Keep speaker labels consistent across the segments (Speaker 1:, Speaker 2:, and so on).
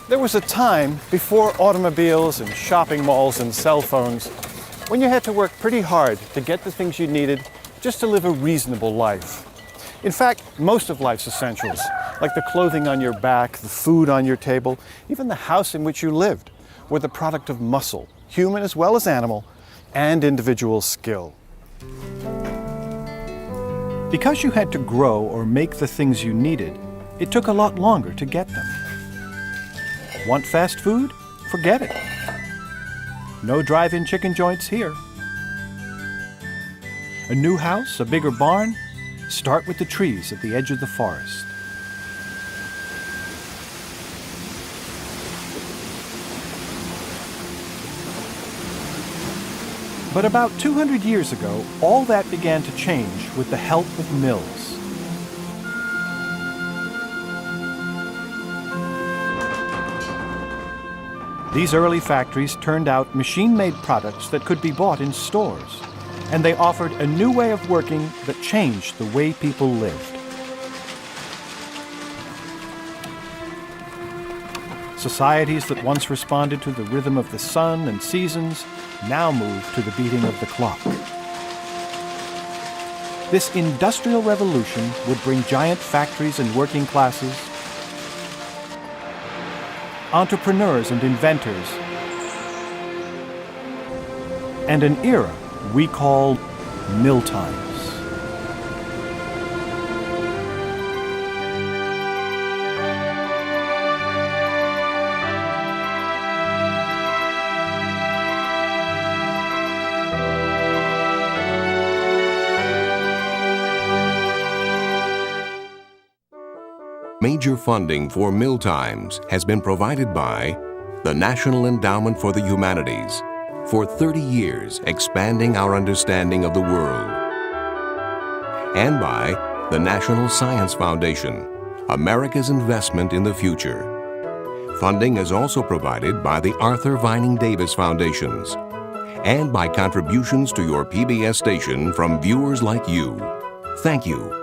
Speaker 1: There was a time before automobiles and shopping malls and cell phones when you had to work pretty hard to get the things you needed just to live a reasonable life. In fact, most of life's essentials, like the clothing on your back, the food on your table, even the house in which you lived, were the product of muscle, human as well as animal, and individual skill. Because you had to grow or make the things you needed, it took a lot longer to get them. Want fast food? Forget it. No drive-in chicken joints here. A new house, a bigger barn? Start with the trees at the edge of the forest. But about 200 years ago, all that began to change with the help of mills. These early factories turned out machine-made products that could be bought in stores, and they offered a new way of working that changed the way people lived. Societies that once responded to the rhythm of the sun and seasons now moved to the beating of the clock. This industrial revolution would bring giant factories and working classes, entrepreneurs and inventors, and an era we call mill times.
Speaker 2: Major funding for Mill Times has been provided by the National Endowment for the Humanities, for 30 years expanding our understanding of the world, and by the National Science Foundation, America's investment in the future. Funding is also provided by the Arthur Vining Davis Foundations and by contributions to your PBS station from viewers like you. Thank you.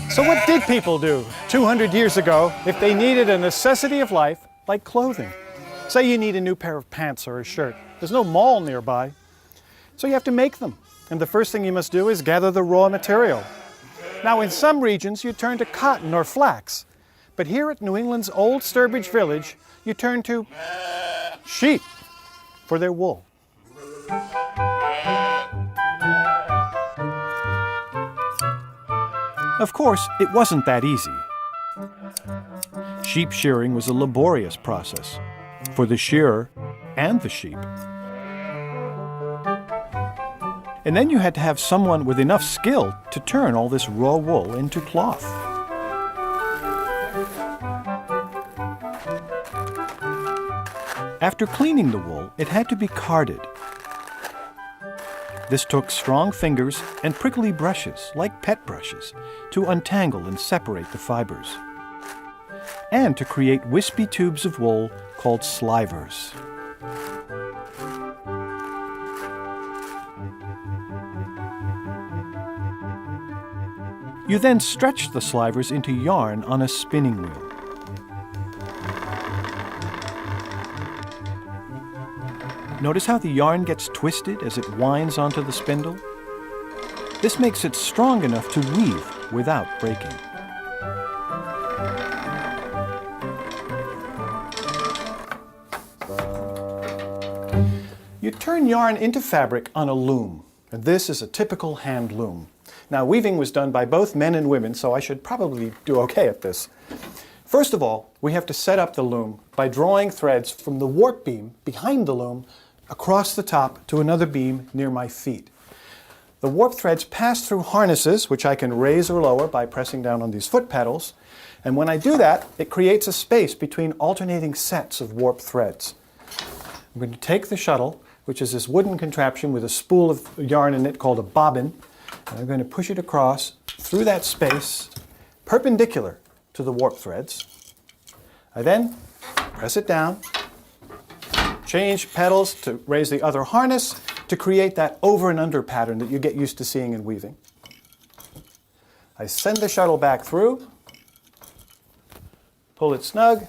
Speaker 1: So what did people do 200 years ago if they needed a necessity of life like clothing? Say you need a new pair of pants or a shirt. There's no mall nearby, so you have to make them. And the first thing you must do is gather the raw material. Now in some regions you turn to cotton or flax, but here at New England's Old Sturbridge Village you turn to sheep for their wool. Of course, it wasn't that easy. Sheep shearing was a laborious process for the shearer and the sheep. And then you had to have someone with enough skill to turn all this raw wool into cloth. After cleaning the wool, it had to be carded. This took strong fingers and prickly brushes, like pet brushes, to untangle and separate the fibers, and to create wispy tubes of wool called slivers. You then stretch the slivers into yarn on a spinning wheel. Notice how the yarn gets twisted as it winds onto the spindle? This makes it strong enough to weave without breaking. You turn yarn into fabric on a loom, and this is a typical hand loom. Now, weaving was done by both men and women, so I should probably do okay at this. First of all, we have to set up the loom by drawing threads from the warp beam behind the loom across the top to another beam near my feet. The warp threads pass through harnesses, which I can raise or lower by pressing down on these foot pedals. And when I do that, it creates a space between alternating sets of warp threads. I'm going to take the shuttle, which is this wooden contraption with a spool of yarn in it called a bobbin, and I'm going to push it across through that space perpendicular to the warp threads. I then press it down, change pedals to raise the other harness to create that over and under pattern that you get used to seeing in weaving. I send the shuttle back through, pull it snug,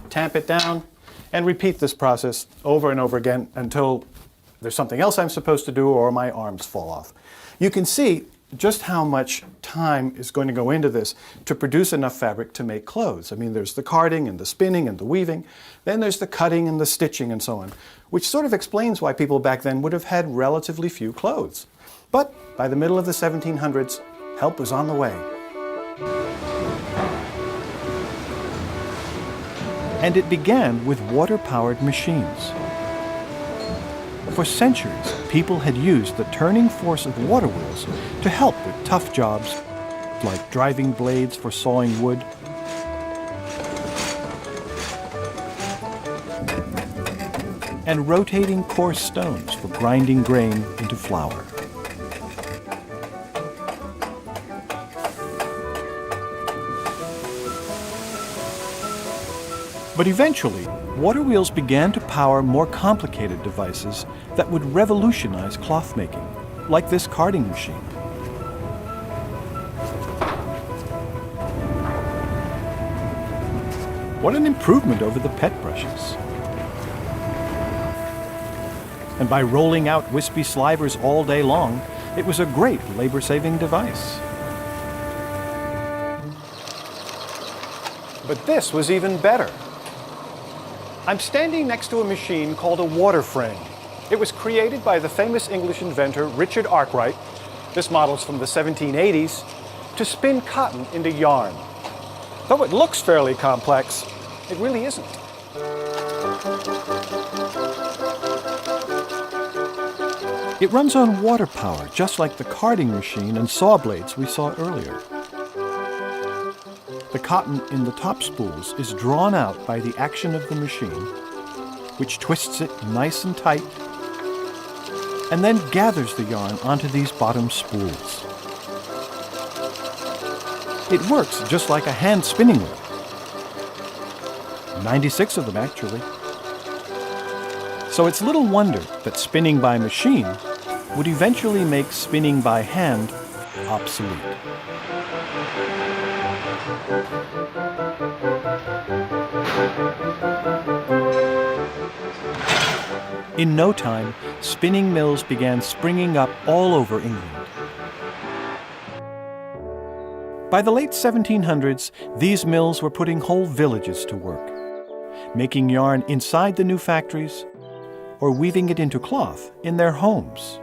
Speaker 1: tamp it down, and repeat this process over and over again until there's something else I'm supposed to do or my arms fall off. You can see just how much time is going to go into this to produce enough fabric to make clothes. I mean, there's the carding and the spinning and the weaving, then there's the cutting and the stitching and so on, which sort of explains why people back then would have had relatively few clothes. But by the middle of the 1700s, help was on the way. And it began with water-powered machines. For centuries, people had used the turning force of water wheels to help with tough jobs like driving blades for sawing wood, and rotating coarse stones for grinding grain into flour. But eventually, water wheels began to power more complicated devices that would revolutionize cloth making, like this carding machine. What an improvement over the pet brushes. And by rolling out wispy slivers all day long, it was a great labor-saving device. But this was even better. I'm standing next to a machine called a water frame. It was created by the famous English inventor Richard Arkwright, this model's from the 1780s, to spin cotton into yarn. Though it looks fairly complex, it really isn't. It runs on water power, just like the carding machine and saw blades we saw earlier. The cotton in the top spools is drawn out by the action of the machine, which twists it nice and tight, and then gathers the yarn onto these bottom spools. It works just like a hand spinning wheel. 96 of them, actually. So it's little wonder that spinning by machine would eventually make spinning by hand obsolete. In no time, spinning mills began springing up all over England. By the late 1700s, these mills were putting whole villages to work, making yarn inside the new factories or weaving it into cloth in their homes.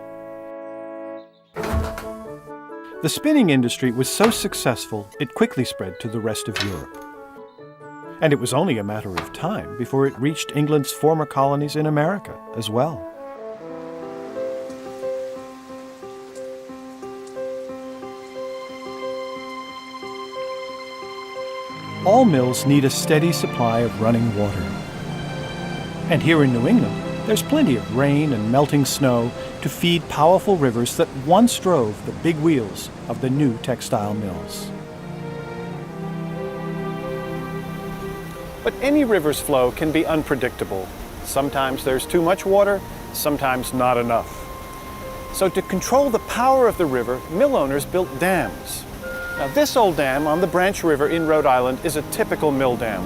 Speaker 1: The spinning industry was so successful, it quickly spread to the rest of Europe. And it was only a matter of time before it reached England's former colonies in America as well. All mills need a steady supply of running water. And here in New England, there's plenty of rain and melting snow to feed powerful rivers that once drove the big wheels of the new textile mills. But any river's flow can be unpredictable. Sometimes there's too much water, sometimes not enough. So to control the power of the river, mill owners built dams. Now this old dam on the Branch River in Rhode Island is a typical mill dam.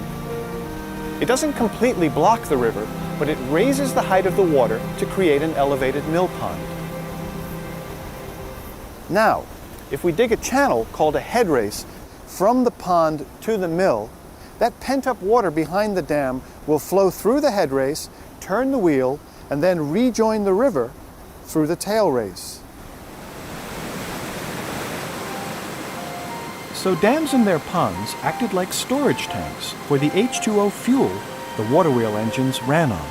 Speaker 1: It doesn't completely block the river, but it raises the height of the water to create an elevated mill pond. Now, if we dig a channel called a head race from the pond to the mill, that pent-up water behind the dam will flow through the head race, turn the wheel, and then rejoin the river through the tail race. So dams and their ponds acted like storage tanks for the H2O fuel the water wheel engines ran on.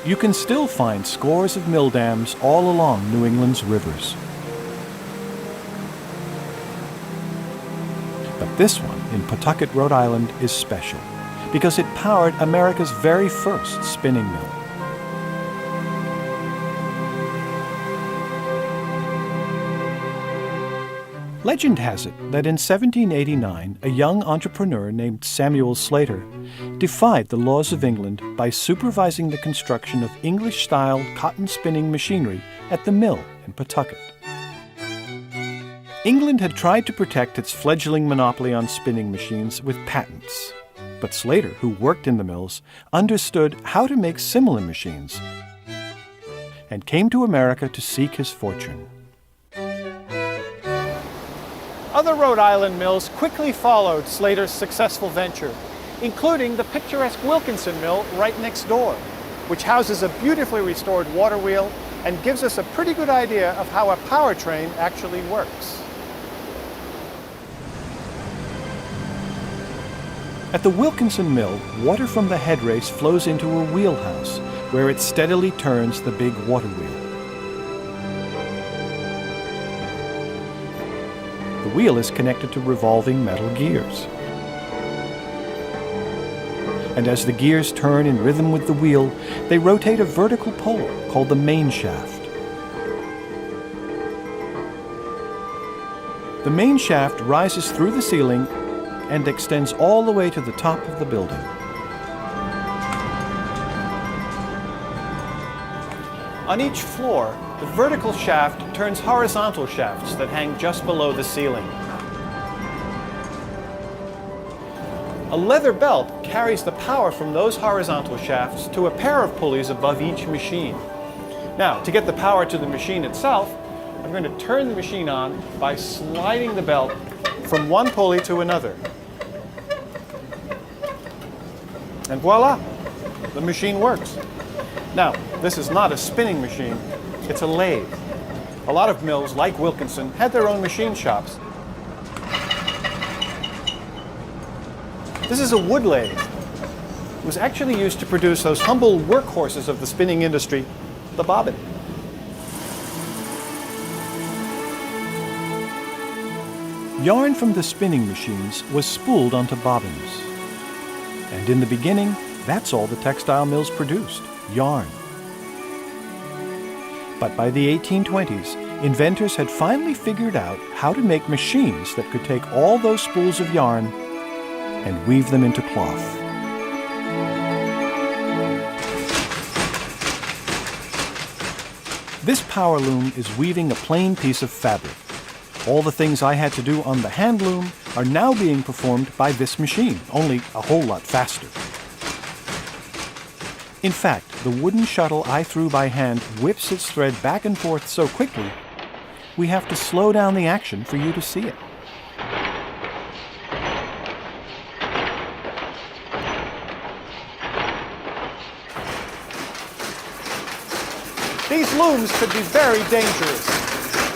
Speaker 1: You can still find scores of mill dams all along New England's rivers. But this one in Pawtucket, Rhode Island is special because it powered America's very first spinning mill. Legend has it that in 1789, a young entrepreneur named Samuel Slater defied the laws of England by supervising the construction of English-style cotton spinning machinery at the mill in Pawtucket. England had tried to protect its fledgling monopoly on spinning machines with patents. But Slater, who worked in the mills, understood how to make similar machines and came to America to seek his fortune. Other Rhode Island mills quickly followed Slater's successful venture, including the picturesque Wilkinson Mill right next door, which houses a beautifully restored water wheel and gives us a pretty good idea of how a power train actually works. At the Wilkinson Mill, water from the head race flows into a wheelhouse, where it steadily turns the big water wheel. The wheel is connected to revolving metal gears. And as the gears turn in rhythm with the wheel, they rotate a vertical pole called the main shaft. The main shaft rises through the ceiling and extends all the way to the top of the building. On each floor, the vertical shaft turns horizontal shafts that hang just below the ceiling. A leather belt carries the power from those horizontal shafts to a pair of pulleys above each machine. Now, to get the power to the machine itself, I'm going to turn the machine on by sliding the belt from one pulley to another. And voila, the machine works. Now, this is not a spinning machine, it's a lathe. A lot of mills, like Wilkinson, had their own machine shops. This is a wood lathe. It was actually used to produce those humble workhorses of the spinning industry, the bobbin. Yarn from the spinning machines was spooled onto bobbins. And in the beginning, that's all the textile mills produced, yarn. But by the 1820s, inventors had finally figured out how to make machines that could take all those spools of yarn and weave them into cloth. This power loom is weaving a plain piece of fabric. All the things I had to do on the hand loom are now being performed by this machine, only a whole lot faster. In fact, the wooden shuttle I threw by hand whips its thread back and forth so quickly, we have to slow down the action for you to see it. These looms could be very dangerous.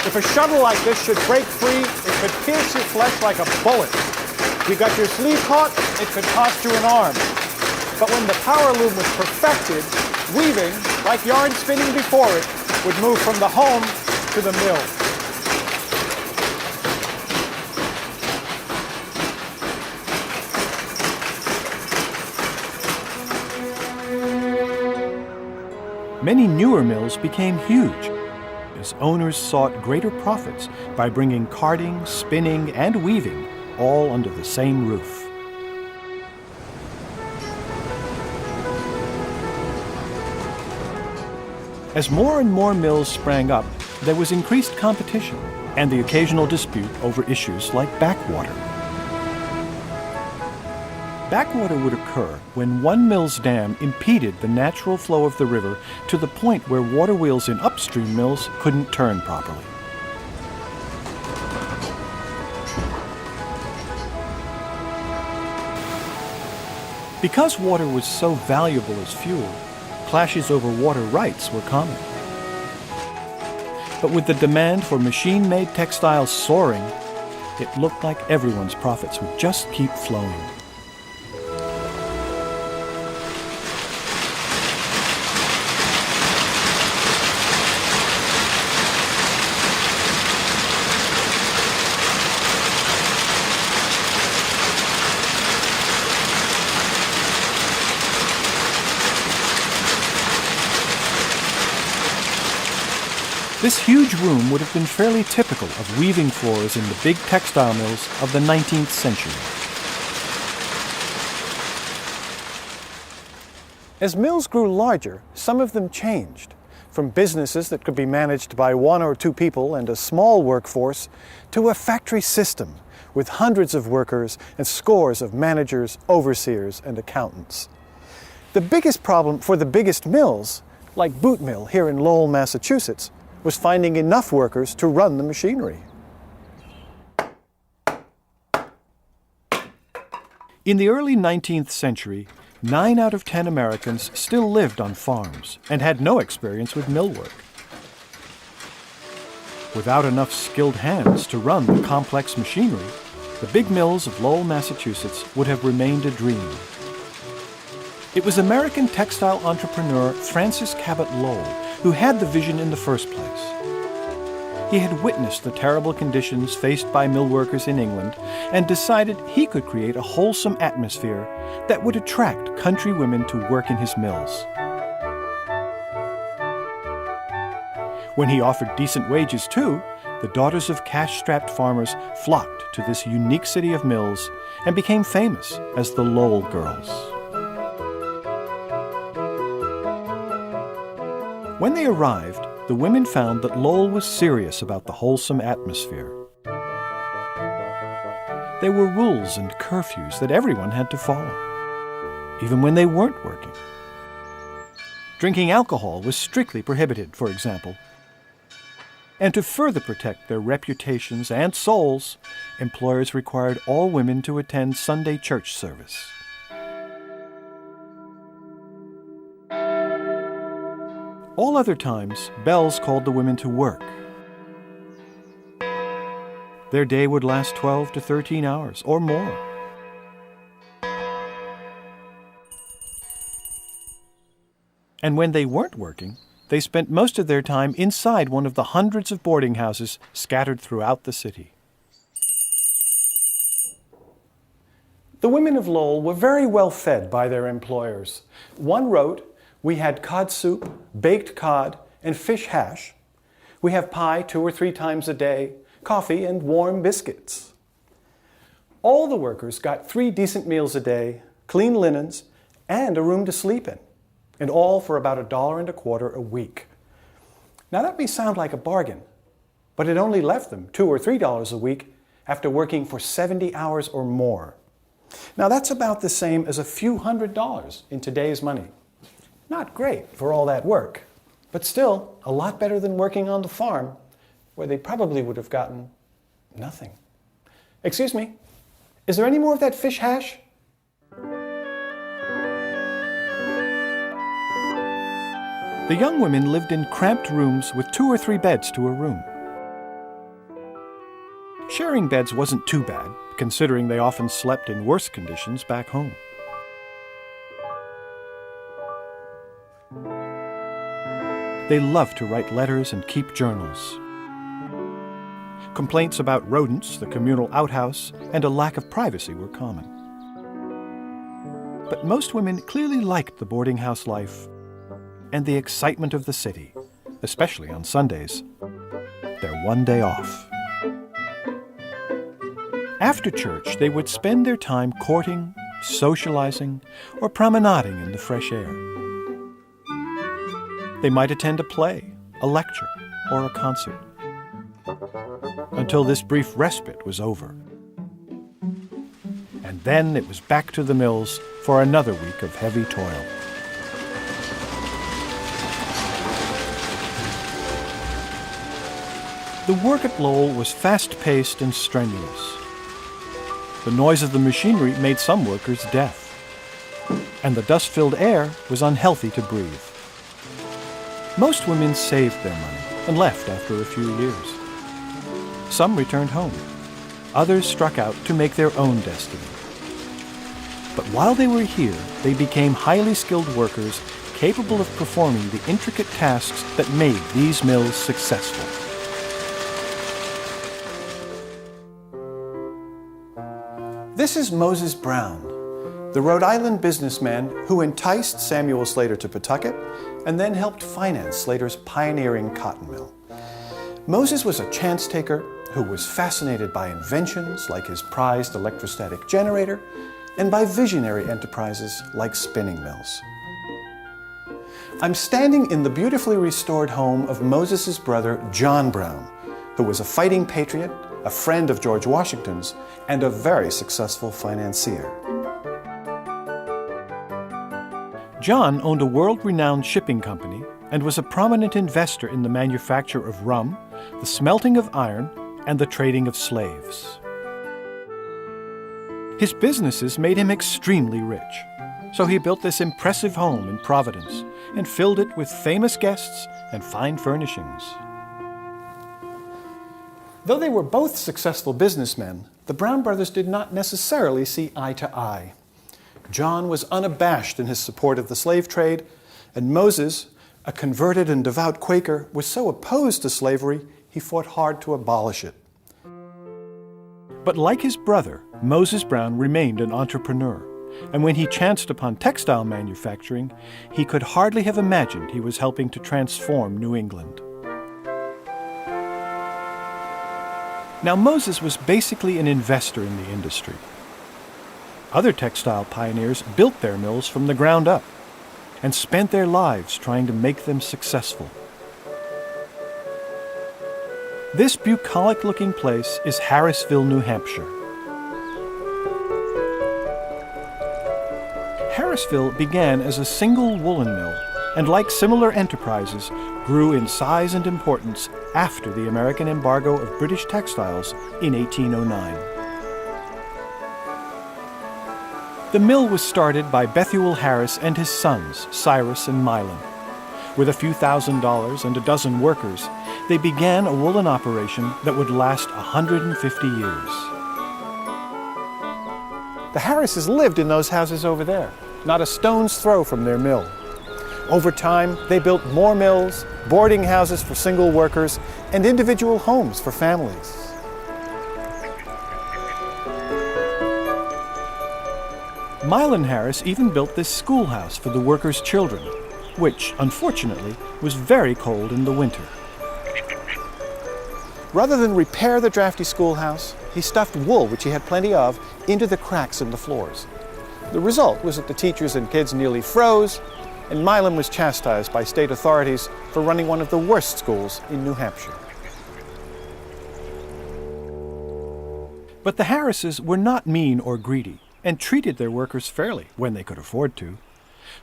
Speaker 1: If a shuttle like this should break free, it could pierce your flesh like a bullet. If you got your sleeve caught, it could cost you an arm. But when the power loom was perfected, weaving, like yarn spinning before it, would move from the home to the mill. Many newer mills became huge as owners sought greater profits by bringing carding, spinning, and weaving all under the same roof. As more and more mills sprang up, there was increased competition and the occasional dispute over issues like backwater. Backwater would occur when one mill's dam impeded the natural flow of the river to the point where water wheels in upstream mills couldn't turn properly. Because water was so valuable as fuel, clashes over water rights were common. But with the demand for machine-made textiles soaring, it looked like everyone's profits would just keep flowing. This huge room would have been fairly typical of weaving floors in the big textile mills of the 19th century. As mills grew larger, some of them changed, from businesses that could be managed by 1 or 2 people and a small workforce to a factory system with hundreds of workers and scores of managers, overseers, and accountants. The biggest problem for the biggest mills, like Boot Mill here in Lowell, Massachusetts, was finding enough workers to run the machinery. In the early 19th century, 9 out of 10 Americans still lived on farms and had no experience with mill work. Without enough skilled hands to run the complex machinery, the big mills of Lowell, Massachusetts would have remained a dream. It was American textile entrepreneur Francis Cabot Lowell who had the vision in the first place. He had witnessed the terrible conditions faced by mill workers in England and decided he could create a wholesome atmosphere that would attract country women to work in his mills. When he offered decent wages too, the daughters of cash-strapped farmers flocked to this unique city of mills and became famous as the Lowell Girls. When they arrived, the women found that Lowell was serious about the wholesome atmosphere. There were rules and curfews that everyone had to follow, even when they weren't working. Drinking alcohol was strictly prohibited, for example. And to further protect their reputations and souls, employers required all women to attend Sunday church service. All other times, bells called the women to work. Their day would last 12 to 13 hours or more. And when they weren't working, they spent most of their time inside one of the hundreds of boarding houses scattered throughout the city. The women of Lowell were very well fed by their employers. One wrote, "We had cod soup, baked cod, and fish hash. We have pie 2 or 3 times a day, coffee, and warm biscuits." All the workers got 3 decent meals a day, clean linens, and a room to sleep in, and all for about $1.25 a week. Now that may sound like a bargain, but it only left them $2 or $3 a week after working for 70 hours or more. Now that's about the same as a few $100s in today's money. Not great for all that work, but still a lot better than working on the farm, where they probably would have gotten nothing. Excuse me, is there any more of that fish hash? The young women lived in cramped rooms with 2 or 3 beds to a room. Sharing beds wasn't too bad, considering they often slept in worse conditions back home. They loved to write letters and keep journals. Complaints about rodents, the communal outhouse, and a lack of privacy were common. But most women clearly liked the boarding house life and the excitement of the city, especially on Sundays, their one day off. After church, they would spend their time courting, socializing, or promenading in the fresh air. They might attend a play, a lecture, or a concert, until this brief respite was over. And then it was back to the mills for another week of heavy toil. The work at Lowell was fast-paced and strenuous. The noise of the machinery made some workers deaf, and the dust-filled air was unhealthy to breathe. Most women saved their money and left after a few years. Some returned home. Others struck out to make their own destiny. But while they were here, they became highly skilled workers capable of performing the intricate tasks that made these mills successful. This is Moses Brown, the Rhode Island businessman who enticed Samuel Slater to Pawtucket and then helped finance Slater's pioneering cotton mill. Moses was a chance taker who was fascinated by inventions like his prized electrostatic generator and by visionary enterprises like spinning mills. I'm standing in the beautifully restored home of Moses' brother, John Brown, who was a fighting patriot, a friend of George Washington's, and a very successful financier. John owned a world-renowned shipping company and was a prominent investor in the manufacture of rum, the smelting of iron, and the trading of slaves. His businesses made him extremely rich, so he built this impressive home in Providence and filled it with famous guests and fine furnishings. Though they were both successful businessmen, the Brown brothers did not necessarily see eye to eye. John was unabashed in his support of the slave trade, and Moses, a converted and devout Quaker, was so opposed to slavery, he fought hard to abolish it. But like his brother, Moses Brown remained an entrepreneur, and when he chanced upon textile manufacturing, he could hardly have imagined he was helping to transform New England. Now, Moses was basically an investor in the industry. Other textile pioneers built their mills from the ground up and spent their lives trying to make them successful. This bucolic-looking place is Harrisville, New Hampshire. Harrisville began as a single woolen mill, and like similar enterprises, grew in size and importance after the American embargo of British textiles in 1809. The mill was started by Bethuel Harris and his sons, Cyrus and Milan. With a few $1,000s and a dozen workers, they began a woolen operation that would last 150 years. The Harrises lived in those houses over there, not a stone's throw from their mill. Over time, they built more mills, boarding houses for single workers, and individual homes for families. Milan Harris even built this schoolhouse for the workers' children, which, unfortunately, was very cold in the winter. Rather than repair the drafty schoolhouse, he stuffed wool, which he had plenty of, into the cracks in the floors. The result was that the teachers and kids nearly froze, and Milan was chastised by state authorities for running one of the worst schools in New Hampshire. But the Harrises were not mean or greedy, and treated their workers fairly when they could afford to.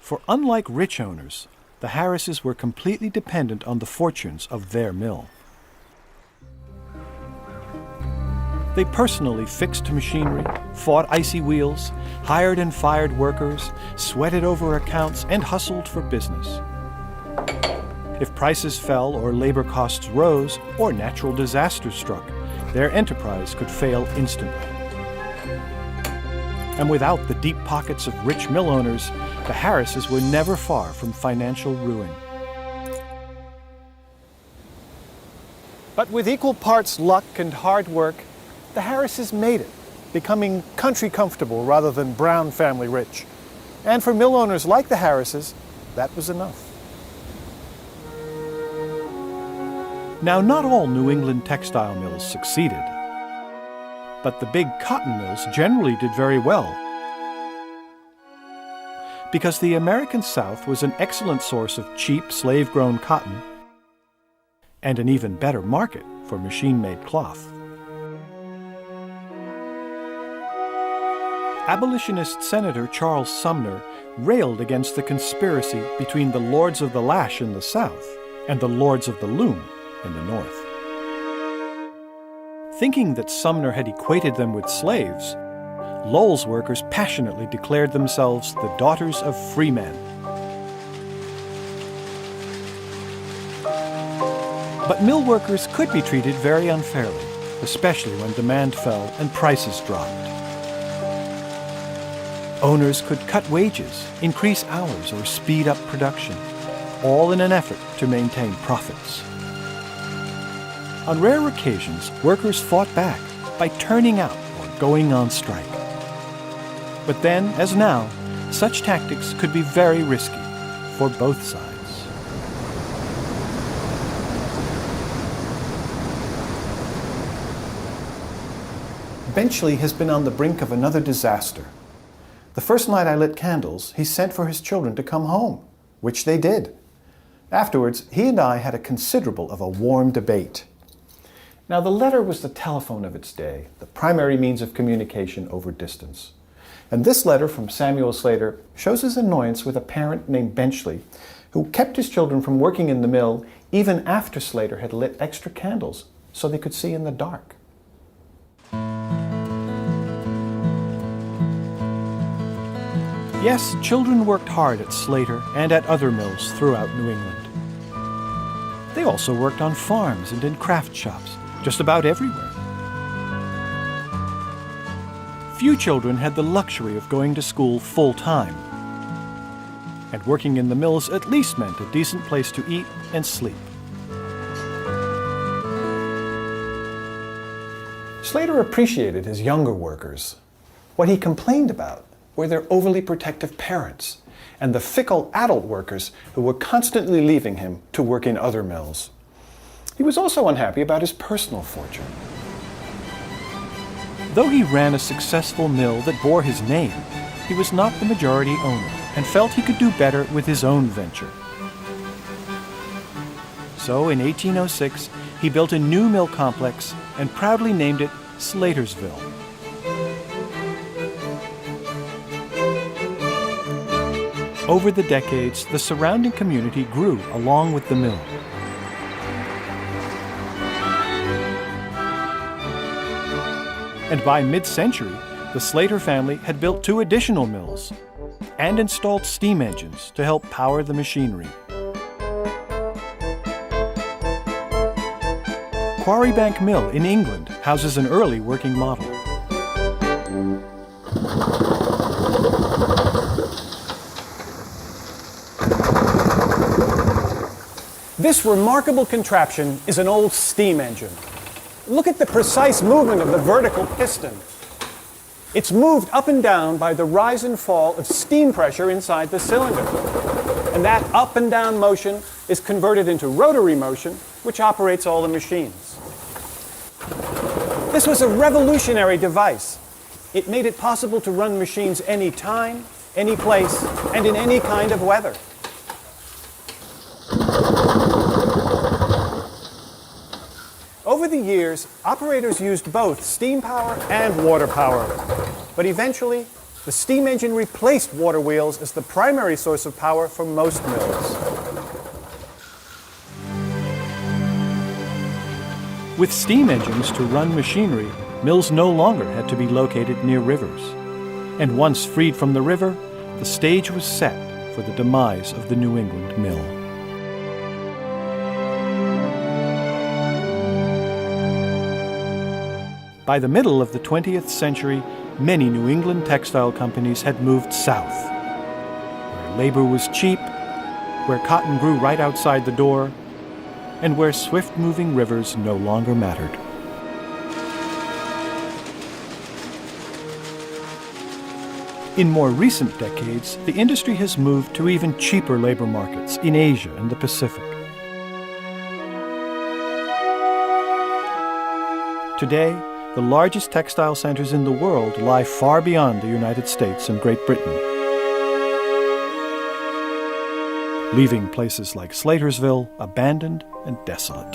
Speaker 1: For unlike rich owners, the Harrises were completely dependent on the fortunes of their mill. They personally fixed machinery, fought icy wheels, hired and fired workers, sweated over accounts, and hustled for business. If prices fell or labor costs rose or natural disasters struck, their enterprise could fail instantly. And without the deep pockets of rich mill owners, the Harrises were never far from financial ruin. But with equal parts luck and hard work, the Harrises made it, becoming country comfortable rather than Brown family rich. And for mill owners like the Harrises, that was enough. Now, not all New England textile mills succeeded, but the big cotton mills generally did very well, because the American South was an excellent source of cheap slave-grown cotton and an even better market for machine-made cloth. Abolitionist Senator Charles Sumner railed against the conspiracy between the Lords of the Lash in the South and the Lords of the Loom in the North. Thinking that Sumner had equated them with slaves, Lowell's workers passionately declared themselves the daughters of freemen. But mill workers could be treated very unfairly, especially when demand fell and prices dropped. Owners could cut wages, increase hours, or speed up production, all in an effort to maintain profits. On rare occasions, workers fought back by turning out or going on strike. But then, as now, such tactics could be very risky for both sides. Benchley has been on the brink of another disaster. The first night I lit candles, he sent for his children to come home, which they did. Afterwards, he and I had a considerable of a warm debate. Now, the letter was the telephone of its day, the primary means of communication over distance. And this letter from Samuel Slater shows his annoyance with a parent named Benchley, who kept his children from working in the mill even after Slater had lit extra candles so they could see in the dark. Yes, children worked hard at Slater and at other mills throughout New England. They also worked on farms and in craft shops, just about everywhere. Few children had the luxury of going to school full-time, and working in the mills at least meant a decent place to eat and sleep. Slater appreciated his younger workers. What he complained about were their overly protective parents and the fickle adult workers who were constantly leaving him to work in other mills. He was also unhappy about his personal fortune. Though he ran a successful mill that bore his name, he was not the majority owner and felt he could do better with his own venture. So in 1806, he built a new mill complex and proudly named it Slatersville. Over the decades, the surrounding community grew along with the mill. And by mid-century, the Slater family had built 2 additional mills and installed steam engines to help power the machinery. Quarrybank Mill in England houses an early working model. This remarkable contraption is an old steam engine. Look at the precise movement of the vertical piston. It's moved up and down by the rise and fall of steam pressure inside the cylinder. And that up and down motion is converted into rotary motion, which operates all the machines. This was a revolutionary device. It made it possible to run machines any time, any place, and in any kind of weather. Over the years, operators used both steam power and water power. But eventually, the steam engine replaced water wheels as the primary source of power for most mills. With steam engines to run machinery, mills no longer had to be located near rivers. And once freed from the river, the stage was set for the demise of the New England mill. By the middle of the 20th century, many New England textile companies had moved south, where labor was cheap, where cotton grew right outside the door, and where swift-moving rivers no longer mattered. In more recent decades, the industry has moved to even cheaper labor markets in Asia and the Pacific. Today, the largest textile centers in the world lie far beyond the United States and Great Britain, leaving places like Slatersville abandoned and desolate.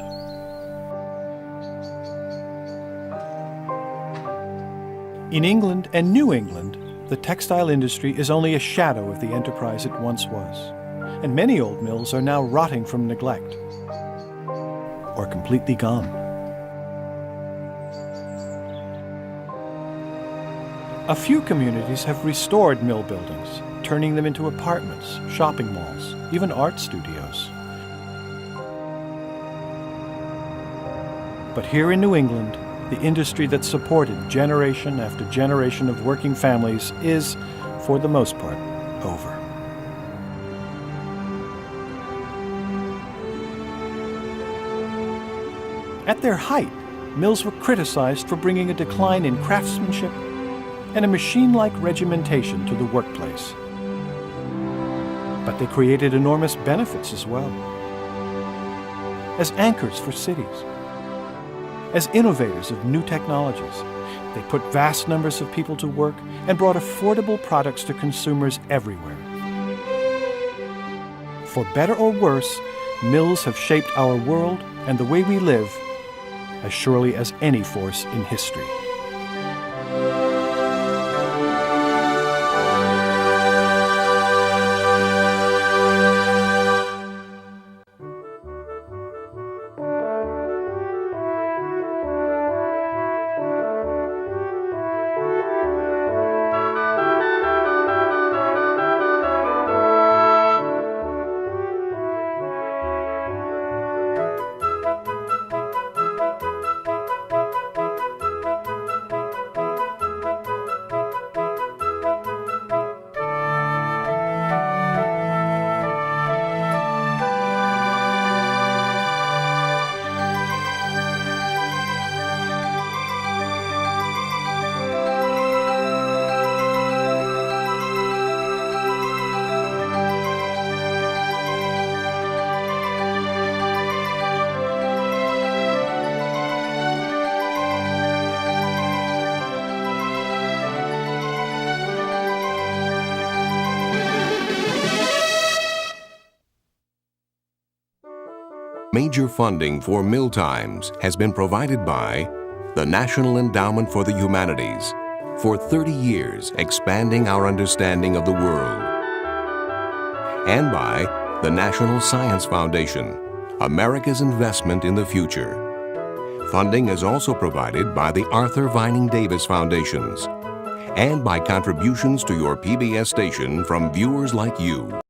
Speaker 1: In England and New England, the textile industry is only a shadow of the enterprise it once was, and many old mills are now rotting from neglect or completely gone. A few communities have restored mill buildings, turning them into apartments, shopping malls, even art studios. But here in New England, the industry that supported generation after generation of working families is, for the most part, over. At their height, mills were criticized for bringing a decline in craftsmanship and a machine-like regimentation to the workplace. But they created enormous benefits as well. As anchors for cities, as innovators of new technologies, They put vast numbers of people to work and brought affordable products to consumers everywhere. For better or worse, mills have shaped our world and the way we live as surely as any force in history.
Speaker 2: Major funding for Mealtimes has been provided by the National Endowment for the Humanities, for 30 years expanding our understanding of the world, and by the National Science Foundation, America's investment in the future. Funding is also provided by the Arthur Vining Davis Foundations and by contributions to your PBS station from viewers like you.